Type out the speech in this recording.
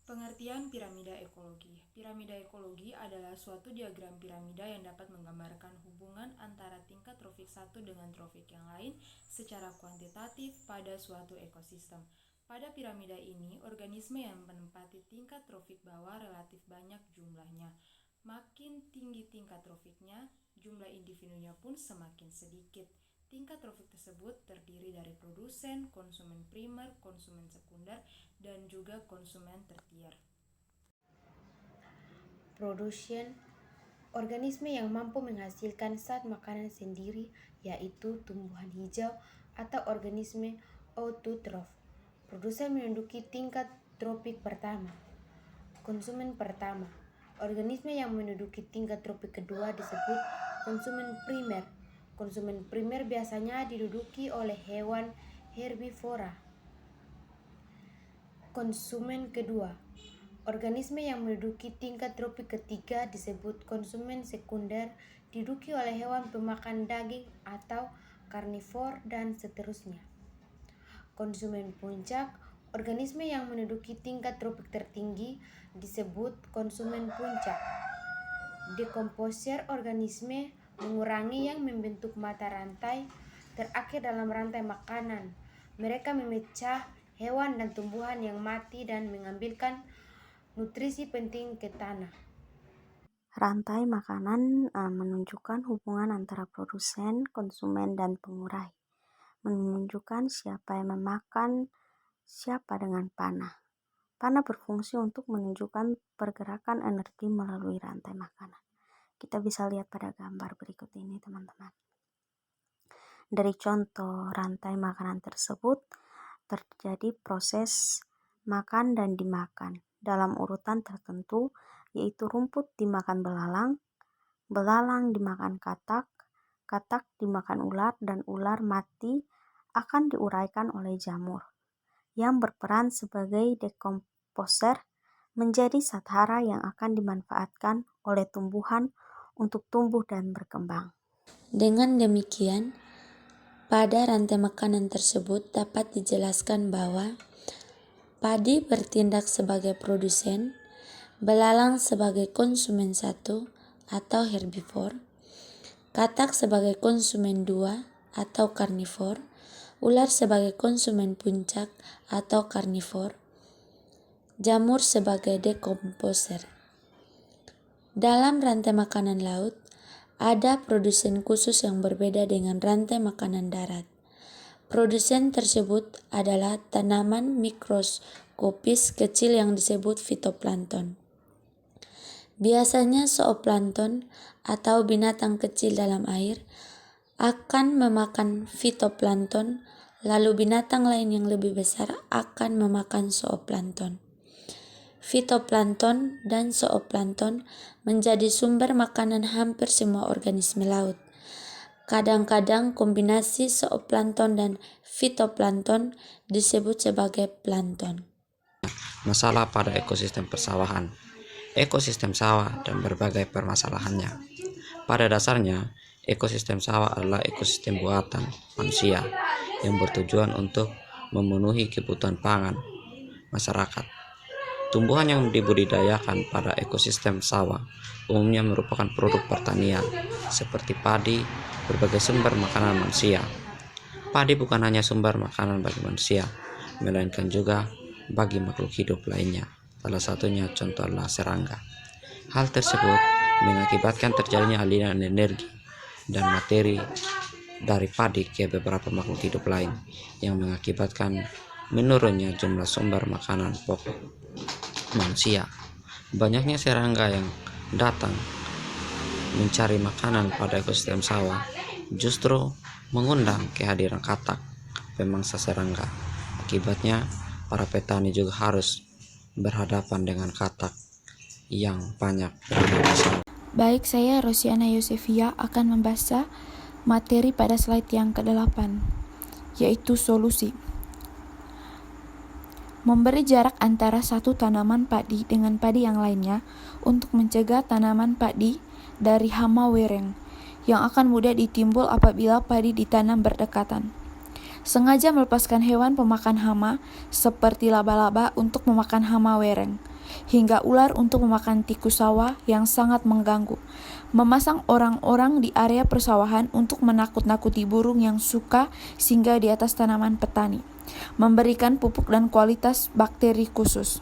Pengertian piramida ekologi. Piramida ekologi adalah suatu diagram piramida yang dapat menggambarkan hubungan antara tingkat trofik satu dengan trofik yang lain secara kuantitatif pada suatu ekosistem. Pada piramida ini, organisme yang menempati tingkat trofik bawah relatif banyak jumlahnya. Makin tinggi tingkat trofiknya, jumlah individunya pun semakin sedikit. Tingkat trofik tersebut terdiri dari produsen, konsumen primer, konsumen sekunder, dan juga konsumen tertier. Produsen organisme yang mampu menghasilkan zat makanan sendiri, yaitu tumbuhan hijau atau organisme autotrof. Produsen menduduki tingkat tropik pertama. Konsumen pertama, organisme yang menduduki tingkat tropik kedua disebut konsumen primer. Konsumen primer biasanya diduduki oleh hewan herbivora. Konsumen kedua, organisme yang menduduki tingkat tropik ketiga disebut konsumen sekunder, diduduki oleh hewan pemakan daging atau karnivor dan seterusnya. Konsumen puncak, organisme yang menduduki tingkat tropik tertinggi disebut konsumen puncak. Dekomposer organisme mengurangi yang membentuk mata rantai terakhir dalam rantai makanan. Mereka memecah hewan dan tumbuhan yang mati dan mengambilkan nutrisi penting ke tanah. Rantai makanan menunjukkan hubungan antara produsen, konsumen, dan pengurai. Menunjukkan siapa yang memakan siapa dengan panah. Panah berfungsi untuk menunjukkan pergerakan energi melalui rantai makanan. Kita bisa lihat pada gambar berikut ini, teman-teman. Dari contoh rantai makanan tersebut, terjadi proses makan dan dimakan dalam urutan tertentu, yaitu rumput dimakan belalang, belalang dimakan katak, katak dimakan ular, dan ular mati akan diuraikan oleh jamur yang berperan sebagai dekomposer menjadi zat hara yang akan dimanfaatkan oleh tumbuhan untuk tumbuh dan berkembang. Dengan demikian, pada rantai makanan tersebut dapat dijelaskan bahwa padi bertindak sebagai produsen, belalang sebagai konsumen satu atau herbivor, katak sebagai konsumen dua atau karnivor, ular sebagai konsumen puncak atau karnivor, jamur sebagai dekomposer. Dalam rantai makanan laut, ada produsen khusus yang berbeda dengan rantai makanan darat. Produsen tersebut adalah tanaman mikroskopis kecil yang disebut fitoplankton. Biasanya zooplankton atau binatang kecil dalam air akan memakan fitoplankton, lalu binatang lain yang lebih besar akan memakan zooplankton. Fitoplankton dan zooplankton menjadi sumber makanan hampir semua organisme laut. Kadang-kadang kombinasi zooplankton dan fitoplankton disebut sebagai plankton. Masalah pada ekosistem persawahan, ekosistem sawah dan berbagai permasalahannya. Pada dasarnya, ekosistem sawah adalah ekosistem buatan manusia yang bertujuan untuk memenuhi kebutuhan pangan masyarakat. Tumbuhan yang dibudidayakan pada ekosistem sawah umumnya merupakan produk pertanian seperti padi, berbagai sumber makanan manusia. Padi bukan hanya sumber makanan bagi manusia, melainkan juga bagi makhluk hidup lainnya. Salah satunya contoh adalah serangga. Hal tersebut mengakibatkan terjadinya aliran energi dan materi dari padi ke beberapa makhluk hidup lain yang mengakibatkan menurunnya jumlah sumber makanan pokok manusia. Banyaknya serangga yang datang mencari makanan pada ekosistem sawah justru mengundang kehadiran katak, pemangsa serangga. Akibatnya, para petani juga harus berhadapan dengan katak yang banyak berada di sawah. Baik, saya Rosiana Yosefia akan membahas materi pada slide yang ke-8, yaitu solusi. Memberi jarak antara satu tanaman padi dengan padi yang lainnya untuk mencegah tanaman padi dari hama wereng yang akan mudah ditimbul apabila padi ditanam berdekatan. Sengaja melepaskan hewan pemakan hama seperti laba-laba untuk memakan hama wereng. hingga ular untuk memakan tikus sawah yang sangat mengganggu. Memasang orang-orang di area persawahan untuk menakut-nakuti burung yang suka singgah di atas tanaman petani. Memberikan pupuk dan kualitas bakteri khusus.